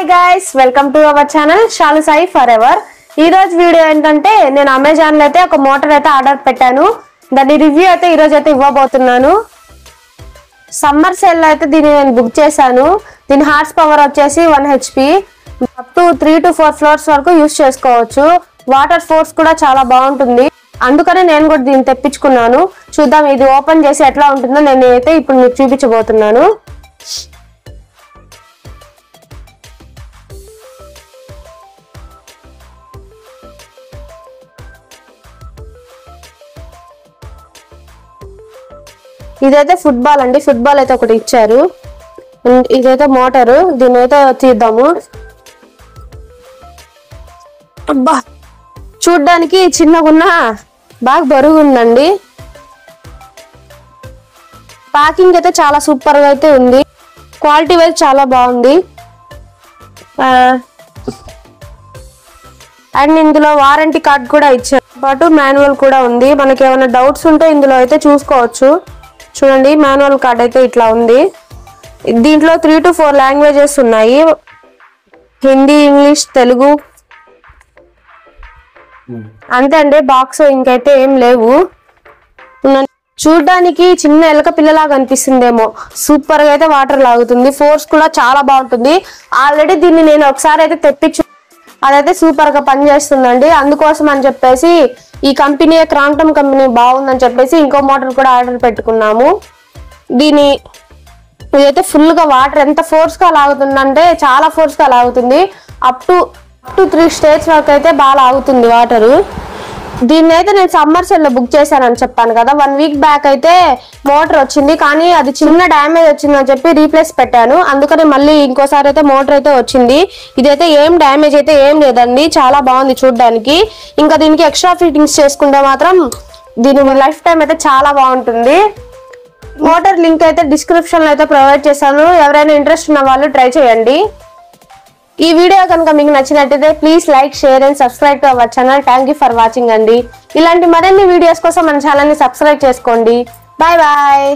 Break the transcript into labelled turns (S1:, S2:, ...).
S1: Hi guys, welcome to our channel Shalu Sai for ever. ఈ రోజు video ఏంటంటే నేను అమెజాన్ లో అయితే ఒక మోటార్ అయితే ఆర్డర్ పెట్టాను. దాని రివ్యూ అయితే ఈ రోజు అయితే ఇవ్వబోతున్నాను. సమ్మర్ సేల్ లో అయితే దీన్ని నేను బుక్ చేశాను. దీని హార్స్ పవర్ వచ్చేసి 1 HP, up to 3 to 4 floors వరకు యూస్ చేసుకోవచ్చు. వాటర్ ఫోర్స్ కూడా చాలా బాగుంటుంది. అందుకనే నేను కూడా దీన్ని తెప్పించుకున్నాను. చూద్దాం ఇది ఓపెన్ చేసి ఎట్లా ఉంటుందో నేను అయితే ఇప్పుడు మీకు చూపించబోతున్నాను. ఇదైతే ఫుట్బాల్ అండి. ఫుట్బాల్ అయితే ఒకటి ఇచ్చారు. ఇదైతే మోటారు. దీని అయితే తీద్దాము. అబ్బా, చూడ్డానికి చిన్నగా ఉన్న బాగా బరువు ఉందండి. ప్యాకింగ్ అయితే చాలా సూపర్ గా అయితే ఉంది. క్వాలిటీ వైజ్ చాలా బాగుంది. అండ్ ఇందులో వారంటీ కార్డ్ కూడా ఇచ్చారు, పాటు మాన్యువల్ కూడా ఉంది. మనకి ఏమైనా డౌట్స్ ఉంటే ఇందులో అయితే చూసుకోవచ్చు. చూడండి, మాన్యువల్ కార్డ్ అయితే ఇట్లా ఉంది. దీంట్లో 3 to 4 లాంగ్వేజెస్ ఉన్నాయి. హిందీ, ఇంగ్లీష్, తెలుగు. అంతే అండి, బాక్స్ ఇంకైతే ఏం లేవు. చూడ్డానికి చిన్న ఎలక పిల్లలాగా అనిపిస్తుందేమో. సూపర్ గా అయితే వాటర్ లాగుతుంది. ఫోర్స్ కూడా చాలా బాగుంటుంది. ఆల్రెడీ దీన్ని నేను ఒకసారి అయితే తెప్పించు, అదైతే సూపర్ గా పనిచేస్తుందండి. అందుకోసం అని చెప్పేసి ఈ కంపెనీ, క్రాంప్టన్ కంపెనీ బాగుందని చెప్పేసి ఇంకో మోటార్ కూడా ఆర్డర్ పెట్టుకున్నాము. ఇదైతే ఫుల్ గా వాటర్ ఎంత ఫోర్స్ గా లాగుతుందంటే చాలా ఫోర్స్ గా లాగుతుంది. అప్ టు 3 స్టేజ్ వరకు అయితే బాగా లాగుతుంది వాటర్. దీన్ని అయితే నేను సమ్మర్ సెల్ లో బుక్ చేశానని చెప్పాను కదా. 1 week బ్యాక్ అయితే మోటార్ వచ్చింది, కానీ అది చిన్న డ్యామేజ్ వచ్చిందని చెప్పి రీప్లేస్ పెట్టాను. అందుకని మళ్ళీ ఇంకోసారి అయితే మోటార్ అయితే వచ్చింది. ఇదైతే ఏం డ్యామేజ్ అయితే ఏం లేదండి, చాలా బాగుంది చూడడానికి. ఇంకా దీనికి ఎక్స్ట్రా ఫిట్టింగ్స్ చేసుకుంటే మాత్రం దీని లైఫ్ టైం అయితే చాలా బాగుంటుంది. మోటార్ లింక్ అయితే డిస్క్రిప్షన్ లో అయితే ప్రొవైడ్ చేశాను. ఎవరైనా ఇంట్రెస్ట్ ఉన్న వాళ్ళు ట్రై చేయండి. ఈ వీడియో కనుక మీకు నచ్చినట్టయితే please like, share and subscribe to our channel. Thank you for watching అండి. ఇలాంటి మరిన్ని వీడియోస్ కోసం మన ఛానల్ ని సబ్స్క్రైబ్ చేసుకోండి. Bye bye.